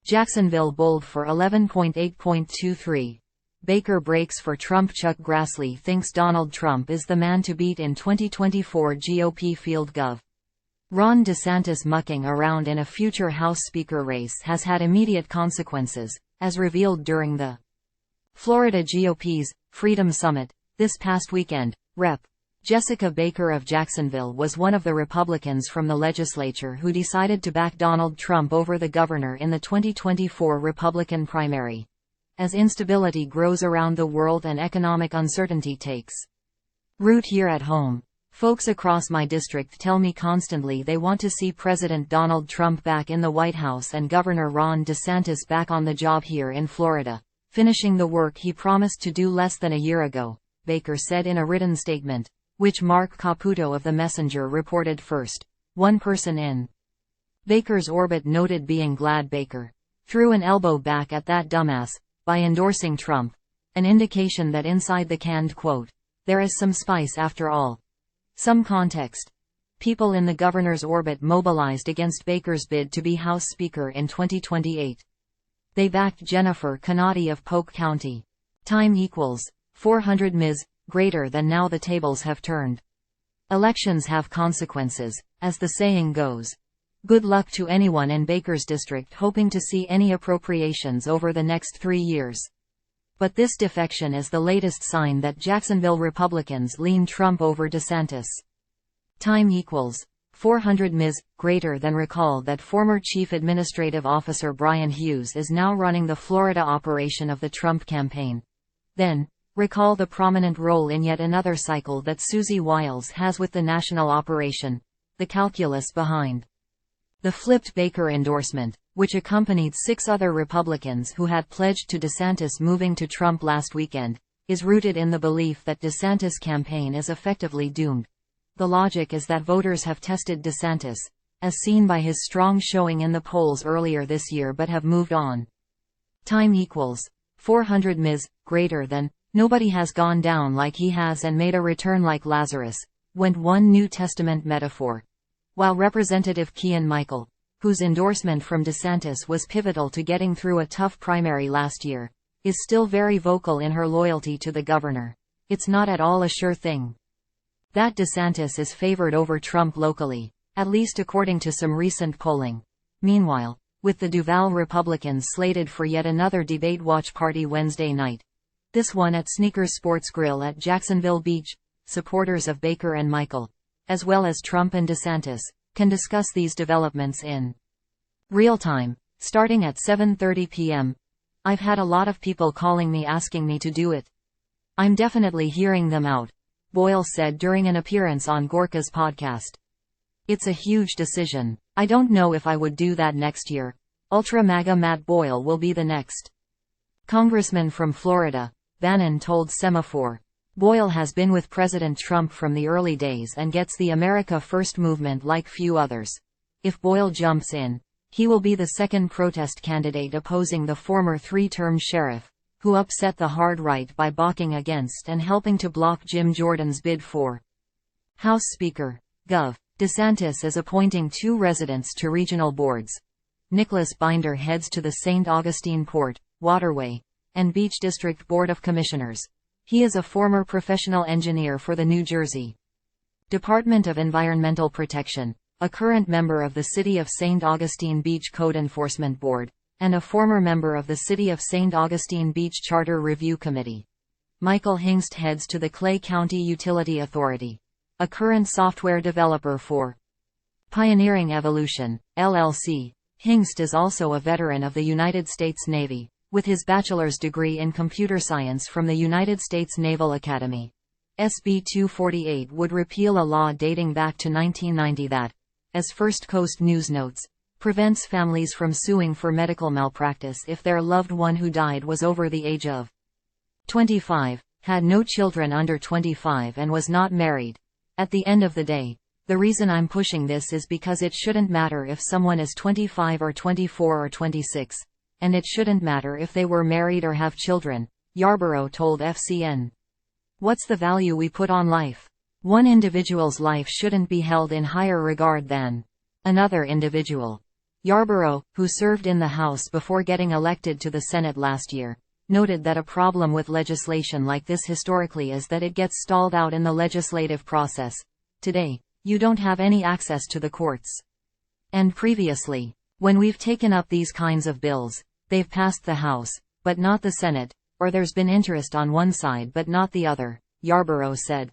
Jacksonville bold for 11.8.23. Baker breaks for Trump. Chuck Grassley thinks Donald Trump is the man to beat in 2024 GOP field. Gov. Ron DeSantis mucking around in a future House Speaker race has had immediate consequences, as revealed during the Florida GOP's Freedom Summit this past weekend. Rep. Jessica Baker of Jacksonville was one of the Republicans from the legislature who decided to back Donald Trump over the governor in the 2024 Republican primary. As instability grows around the world and economic uncertainty takes root here at home, folks across my district tell me constantly they want to see President Donald Trump back in the White House and Governor Ron DeSantis back on the job here in Florida, finishing the work he promised to do less than a year ago, Baker said in a written statement, which Marc Caputo of The Messenger reported first. One person in Baker's orbit noted being glad Baker threw an elbow back at that dumbass by endorsing Trump, an indication that inside the canned quote, there is some spice after all. Some context. People in the governor's orbit mobilized against Baker's bid to be House Speaker in 2028. They backed Jennifer Cannati of Polk County. Time equals 400 Ms. Greater than now the tables have turned. Elections have consequences, as the saying goes. Good luck to anyone in Baker's district hoping to see any appropriations over the next 3 years. But this defection is the latest sign that Jacksonville Republicans lean Trump over DeSantis. Time equals 400 Ms. Greater than. Recall that former Chief Administrative Officer Brian Hughes is now running the Florida operation of the Trump campaign. Then, recall the prominent role in yet another cycle that Susie Wiles has with the national operation, the calculus behind the flipped Baker endorsement, which accompanied 6 other Republicans who had pledged to DeSantis moving to Trump last weekend, is rooted in the belief that DeSantis' campaign is effectively doomed. The logic is that voters have tested DeSantis, as seen by his strong showing in the polls earlier this year, but have moved on. Time equals 400 Ms. Greater than. Nobody has gone down like he has and made a return like Lazarus, went one New Testament metaphor. While Representative Keean-Michael, whose endorsement from DeSantis was pivotal to getting through a tough primary last year, is still very vocal in her loyalty to the governor, it's not at all a sure thing that DeSantis is favored over Trump locally, at least according to some recent polling. Meanwhile, with the Duval Republicans slated for yet another debate watch party Wednesday night, this one at Sneakers Sports Grill at Jacksonville Beach, supporters of Baker and Michael, as well as Trump and DeSantis, can discuss these developments in real time, starting at 7:30 p.m. I've had a lot of people calling me asking me to do it. I'm definitely hearing them out, Boyle said during an appearance on Gorka's podcast. It's a huge decision. I don't know if I would do that next year. Ultra MAGA Matt Boyle will be the next congressman from Florida, Bannon told Semaphore. Boyle has been with President Trump from the early days and gets the America First movement like few others. If Boyle jumps in, he will be the second protest candidate opposing the former 3-term sheriff, who upset the hard right by balking against and helping to block Jim Jordan's bid for House Speaker. Gov. DeSantis is appointing 2 residents to regional boards. Nicholas Binder heads to the St. Augustine Port, Waterway, and Beach District Board of Commissioners. He is a former professional engineer for the New Jersey Department of Environmental Protection, a current member of the City of St. Augustine Beach Code Enforcement Board, and a former member of the City of St. Augustine Beach Charter Review Committee. Michael Hingst heads to the Clay County Utility Authority, a current software developer for Pioneering Evolution, LLC. Hingst is also a veteran of the United States Navy, with his bachelor's degree in computer science from the United States Naval Academy. SB 248 would repeal a law dating back to 1990 that, as First Coast News notes, prevents families from suing for medical malpractice if their loved one who died was over the age of 25, had no children under 25 and was not married. At the end of the day, the reason I'm pushing this is because it shouldn't matter if someone is 25 or 24 or 26. And it shouldn't matter if they were married or have children, Yarborough told FCN. What's the value we put on life? One individual's life shouldn't be held in higher regard than another individual. Yarborough, who served in the House before getting elected to the Senate last year, noted that a problem with legislation like this historically is that it gets stalled out in the legislative process. Today, you don't have any access to the courts. And previously, when we've taken up these kinds of bills, they've passed the House, but not the Senate, or there's been interest on one side but not the other, Yarborough said.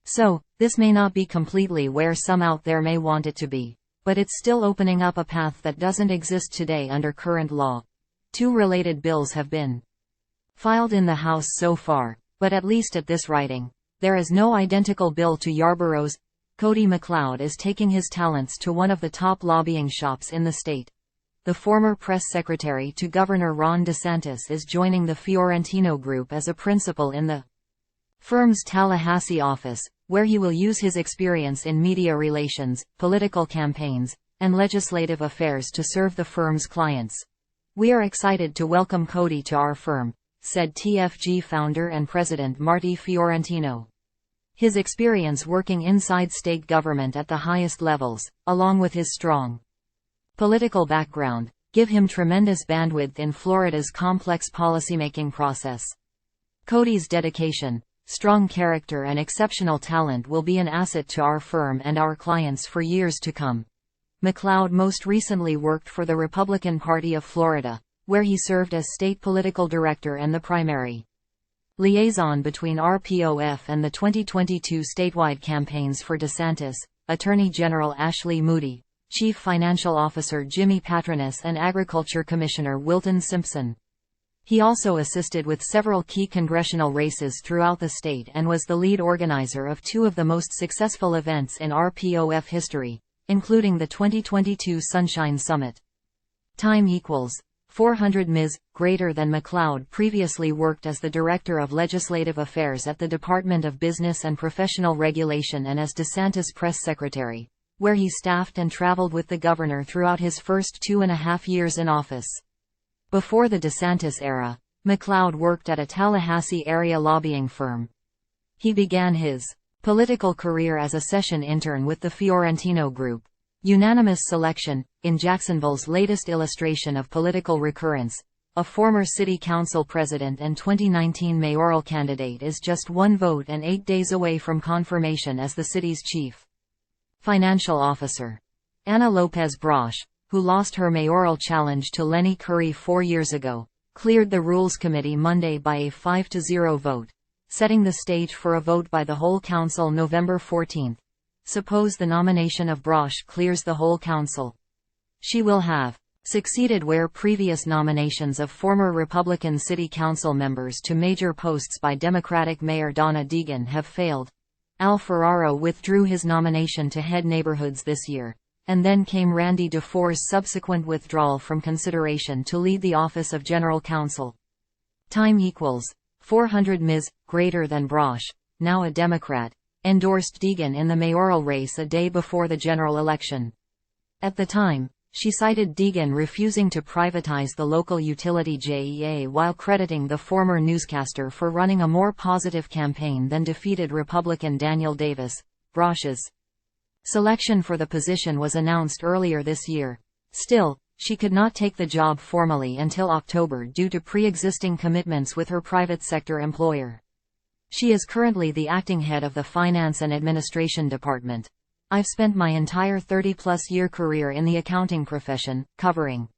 So, this may not be completely where some out there may want it to be, but it's still opening up a path that doesn't exist today under current law. 2 related bills have been filed in the House so far, but at least at this writing, there is no identical bill to Yarborough's. Cody McLeod is taking his talents to one of the top lobbying shops in the state. The former press secretary to Governor Ron DeSantis is joining the Fiorentino Group as a principal in the firm's Tallahassee office, where he will use his experience in media relations, political campaigns, and legislative affairs to serve the firm's clients. "We are excited to welcome Cody to our firm," said TFG founder and president Marty Fiorentino. His experience working inside state government at the highest levels, along with his strong political background, give him tremendous bandwidth in Florida's complex policymaking process. Cody's dedication, strong character and exceptional talent will be an asset to our firm and our clients for years to come. McLeod most recently worked for the Republican Party of Florida, where he served as state political director and the primary liaison between RPOF and the 2022 statewide campaigns for DeSantis, Attorney General Ashley Moody, Chief Financial Officer Jimmy Patronis and Agriculture Commissioner Wilton Simpson. He also assisted with several key congressional races throughout the state and was the lead organizer of 2 of the most successful events in RPOF history, including the 2022 Sunshine Summit. Time equals 400 Ms. Greater than McLeod previously worked as the Director of Legislative Affairs at the Department of Business and Professional Regulation and as DeSantis press secretary, where he staffed and traveled with the governor throughout his first 2.5 years in office. Before the DeSantis era, McLeod worked at a Tallahassee area lobbying firm. He began his political career as a session intern with the Fiorentino Group. Unanimous selection, in Jacksonville's latest illustration of political recurrence, a former city council president and 2019 mayoral candidate is just 1 vote and 8 days away from confirmation as the city's chief financial officer. Ana Lopez Brosh, who lost her mayoral challenge to Lenny Curry 4 years ago, cleared the Rules Committee Monday by a 5-0 vote, setting the stage for a vote by the whole council November 14. Suppose the nomination of Brosh clears the whole council. She will have succeeded where previous nominations of former Republican city council members to major posts by Democratic Mayor Donna Deegan have failed. Al Ferraro withdrew his nomination to head neighborhoods this year, and then came Randy DeFore's subsequent withdrawal from consideration to lead the office of general counsel. Time equals 400 Ms. Greater than Brosh, now a Democrat, endorsed Deegan in the mayoral race a day before the general election. At the time, she cited Deegan refusing to privatize the local utility JEA while crediting the former newscaster for running a more positive campaign than defeated Republican Daniel Davis. Brosh's selection for the position was announced earlier this year. Still, she could not take the job formally until October due to pre-existing commitments with her private sector employer. She is currently the acting head of the Finance and Administration Department. I've spent my entire 30-plus year career in the accounting profession, covering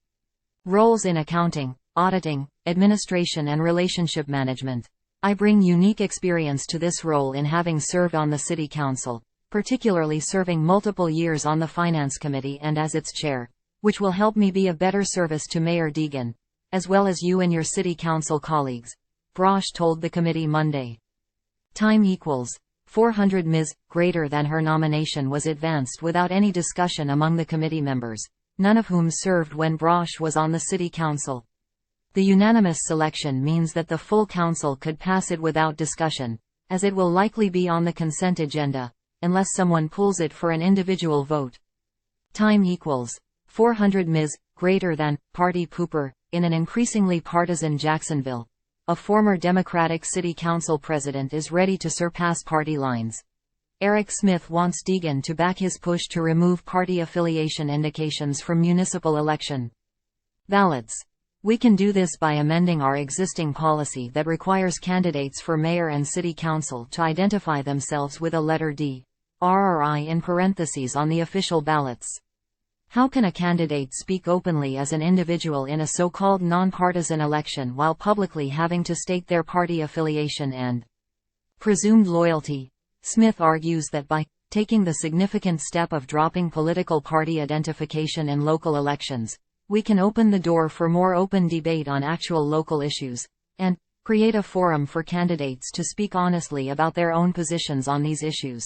roles in accounting, auditing, administration and relationship management. I bring unique experience to this role in having served on the City Council, particularly serving multiple years on the Finance Committee and as its chair, which will help me be a better service to Mayor Deegan, as well as you and your City Council colleagues, Brosh told the committee Monday. Time equals 400 Ms. Greater than her nomination was advanced without any discussion among the committee members, none of whom served when Brosh was on the City Council. The unanimous selection means that the full council could pass it without discussion, as it will likely be on the consent agenda, unless someone pulls it for an individual vote. Time equals 400 Ms. Greater than party pooper, in an increasingly partisan Jacksonville. A former Democratic City Council president is ready to surpass party lines. Eric Smith wants Deegan to back his push to remove party affiliation indications from municipal election ballots. We can do this by amending our existing policy that requires candidates for mayor and city council to identify themselves with a letter D, R or I in parentheses on the official ballots. How can a candidate speak openly as an individual in a so-called nonpartisan election while publicly having to state their party affiliation and presumed loyalty? Smith argues that by taking the significant step of dropping political party identification in local elections, we can open the door for more open debate on actual local issues, and create a forum for candidates to speak honestly about their own positions on these issues.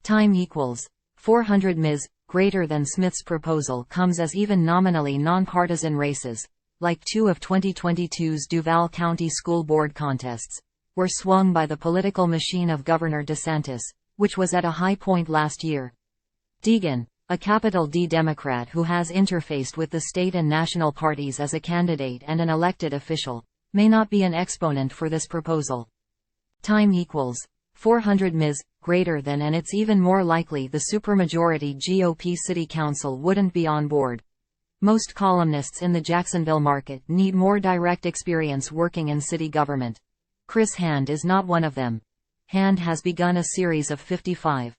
Time equals 400 Ms. greater than Smith's proposal comes as even nominally nonpartisan races, like two of 2022's Duval County School Board contests, were swung by the political machine of Governor DeSantis, which was at a high point last year. Deegan, a capital D Democrat who has interfaced with the state and national parties as a candidate and an elected official, may not be an exponent for this proposal. Time equals 400 Ms. greater than, and it's even more likely the supermajority GOP city council wouldn't be on board. Most columnists in the Jacksonville market need more direct experience working in city government. Chris Hand is not one of them. Hand has begun a series of 55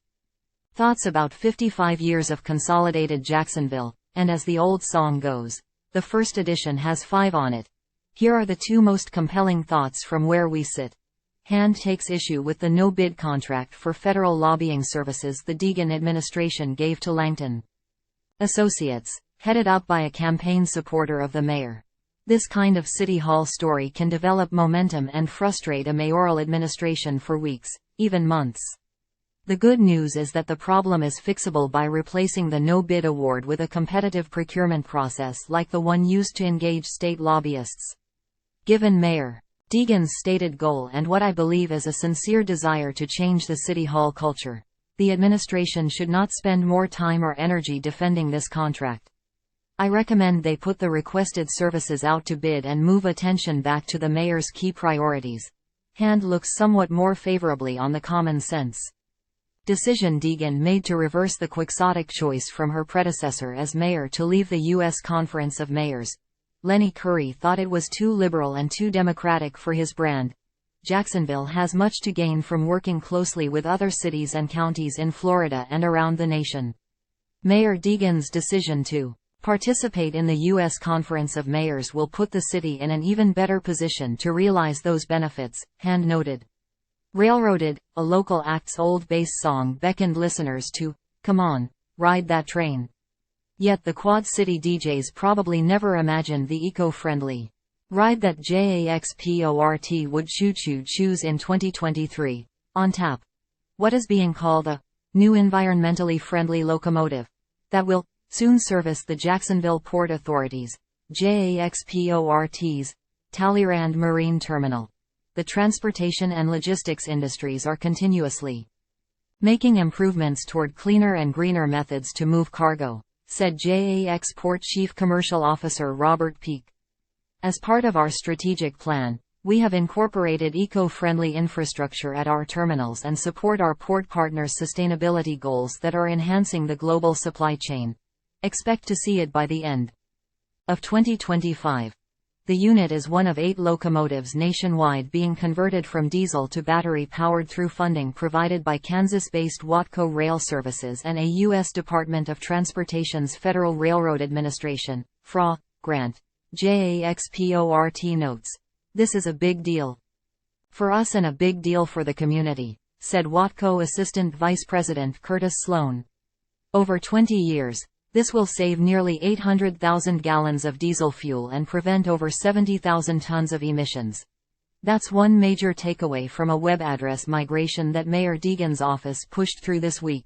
thoughts about 55 years of consolidated Jacksonville, and as the old song goes, the first edition has 5 on it. Here are the 2 most compelling thoughts from where we sit. Hand takes issue with the no-bid contract for federal lobbying services the Deegan administration gave to Langton Associates, headed up by a campaign supporter of the mayor. This kind of City Hall story can develop momentum and frustrate a mayoral administration for weeks, even months. The good news is that the problem is fixable by replacing the no-bid award with a competitive procurement process like the one used to engage state lobbyists. Given Mayor Deegan's stated goal and what I believe is a sincere desire to change the City Hall culture, the administration should not spend more time or energy defending this contract. I recommend they put the requested services out to bid and move attention back to the mayor's key priorities. Hand looks somewhat more favorably on the common sense decision Deegan made to reverse the quixotic choice from her predecessor as mayor to leave the U.S. Conference of Mayors. Lenny Curry thought it was too liberal and too democratic for his brand. Jacksonville has much to gain from working closely with other cities and counties in Florida and around the nation. Mayor Deegan's decision to participate in the U.S. Conference of Mayors will put the city in an even better position to realize those benefits, Hand noted. Railroaded, a local act's old bass song beckoned listeners to, "Come on, ride that train." Yet the Quad City DJs probably never imagined the eco-friendly ride that JAXPORT would choose in 2023. On tap. What is being called a new environmentally friendly locomotive that will soon service the Jacksonville Port Authority's JAXPORT's Talleyrand Marine Terminal. The transportation and logistics industries are continuously making improvements toward cleaner and greener methods to move cargo, said JAX Port Chief Commercial Officer Robert Peake. As part of our strategic plan, we have incorporated eco-friendly infrastructure at our terminals and support our port partners' sustainability goals that are enhancing the global supply chain. Expect to see it by the end of 2025. The unit is one of 8 locomotives nationwide being converted from diesel to battery-powered through funding provided by Kansas-based Watco Rail Services and a U.S. Department of Transportation's Federal Railroad Administration (FRA) grant. JAXPORT notes, "This is a big deal for us and a big deal for the community," said Watco Assistant Vice President Curtis Sloan. Over 20 years, this will save nearly 800,000 gallons of diesel fuel and prevent over 70,000 tons of emissions. That's one major takeaway from a web address migration that Mayor Deegan's office pushed through this week.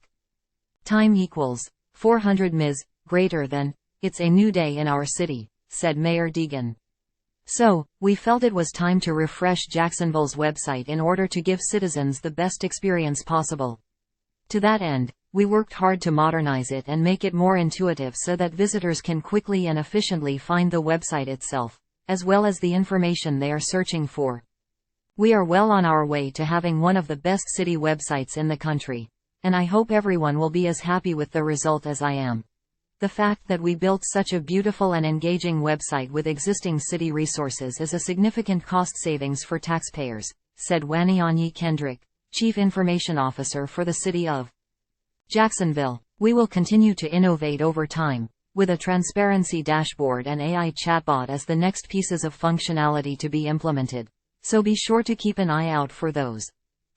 Time equals 400 Ms. greater than, it's a new day in our city, said Mayor Deegan. So, we felt it was time to refresh Jacksonville's website in order to give citizens the best experience possible. To that end, we worked hard to modernize it and make it more intuitive so that visitors can quickly and efficiently find the website itself, as well as the information they are searching for. We are well on our way to having one of the best city websites in the country, and I hope everyone will be as happy with the result as I am. The fact that we built such a beautiful and engaging website with existing city resources is a significant cost savings for taxpayers, said Waniyanyi Kendrick, Chief Information Officer for the City of Jacksonville. We will continue to innovate over time, with a transparency dashboard and AI chatbot as the next pieces of functionality to be implemented, so be sure to keep an eye out for those.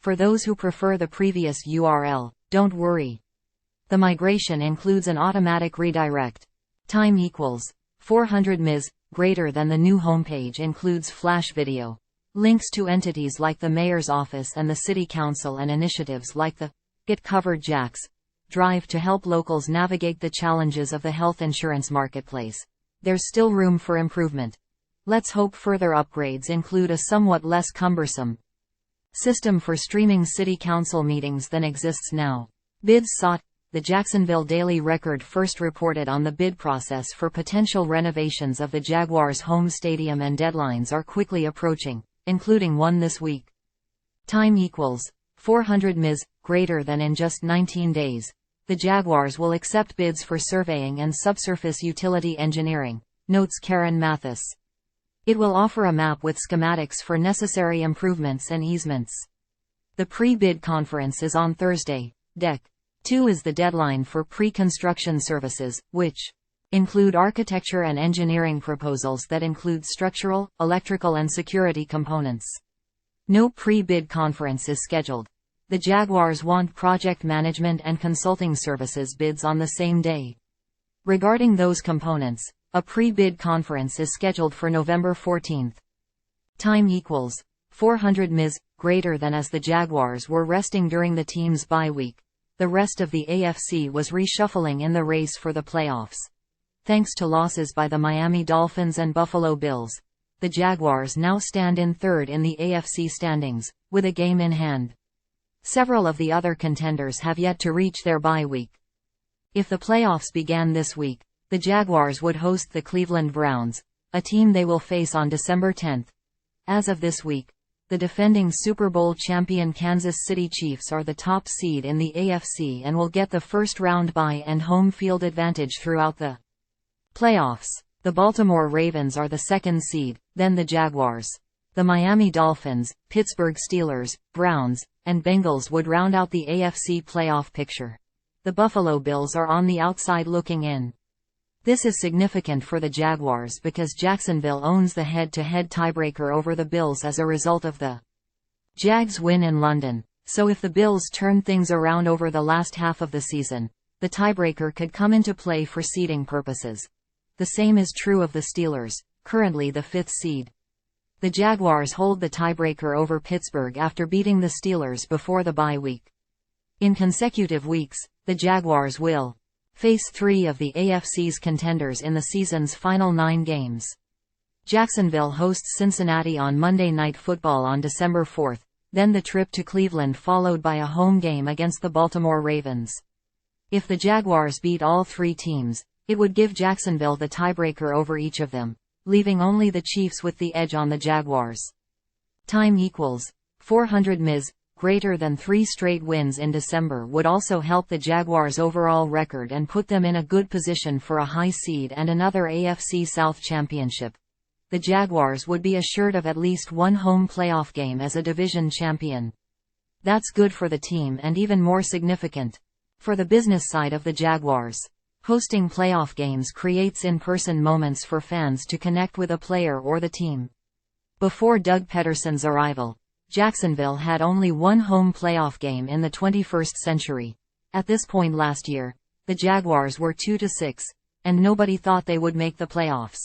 For those who prefer the previous URL, don't worry. The migration includes an automatic redirect. Time equals 400 ms, greater than the new homepage includes flash video. Links to entities like the Mayor's Office and the City Council and initiatives like the Get Covered Jax drive to help locals navigate the challenges of the health insurance marketplace. There's still room for improvement. Let's hope further upgrades include a somewhat less cumbersome system for streaming city council meetings than exists now. Bids sought. The Jacksonville Daily Record first reported on the bid process for potential renovations of the Jaguars' home stadium, and deadlines are quickly approaching, including one this week. Time equals 400 ms, greater than in just 19 days. The Jaguars will accept bids for surveying and subsurface utility engineering, notes Karen Mathis. It will offer a map with schematics for necessary improvements and easements. The pre-bid conference is on Thursday. Dec. 2 is the deadline for pre-construction services, which include architecture and engineering proposals that include structural, electrical and security components. No pre-bid conference is scheduled. The Jaguars want project management and consulting services bids on the same day. Regarding those components, a pre-bid conference is scheduled for November 14. Time equals 400 ms, greater than as the Jaguars were resting during the team's bye week. The rest of the AFC was reshuffling in the race for the playoffs. Thanks to losses by the Miami Dolphins and Buffalo Bills, the Jaguars now stand in third in the AFC standings, with a game in hand. Several of the other contenders have yet to reach their bye week. If the playoffs began this week, the Jaguars would host the Cleveland Browns, a team they will face on December 10. As of this week, the defending Super Bowl champion Kansas City Chiefs are the top seed in the AFC and will get the first-round bye and home field advantage throughout the playoffs. The Baltimore Ravens are the second seed, then the Jaguars. The Miami Dolphins, Pittsburgh Steelers, Browns, and Bengals would round out the AFC playoff picture. The Buffalo Bills are on the outside looking in. This is significant for the Jaguars because Jacksonville owns the head-to-head tiebreaker over the Bills as a result of the Jags' win in London, so if the Bills turn things around over the last half of the season, the tiebreaker could come into play for seeding purposes. The same is true of the Steelers, currently the 5th seed. The Jaguars hold the tiebreaker over Pittsburgh after beating the Steelers before the bye week. In consecutive weeks, the Jaguars will face 3 of the AFC's contenders in the season's final 9 games. Jacksonville hosts Cincinnati on Monday Night Football on December 4, then the trip to Cleveland followed by a home game against the Baltimore Ravens. If the Jaguars beat all 3 teams, it would give Jacksonville the tiebreaker over each of them, leaving only the Chiefs with the edge on the Jaguars. Time equals 400 ms. Greater than 3 straight wins in December would also help the Jaguars' overall record and put them in a good position for a high seed and another AFC South championship. The Jaguars would be assured of at least one home playoff game as a division champion. That's good for the team and even more significant for the business side of the Jaguars. Hosting playoff games creates in-person moments for fans to connect with a player or the team. Before Doug Peterson's arrival, Jacksonville had only one home playoff game in the 21st century. At this point last year, the Jaguars were 2-6, and nobody thought they would make the playoffs.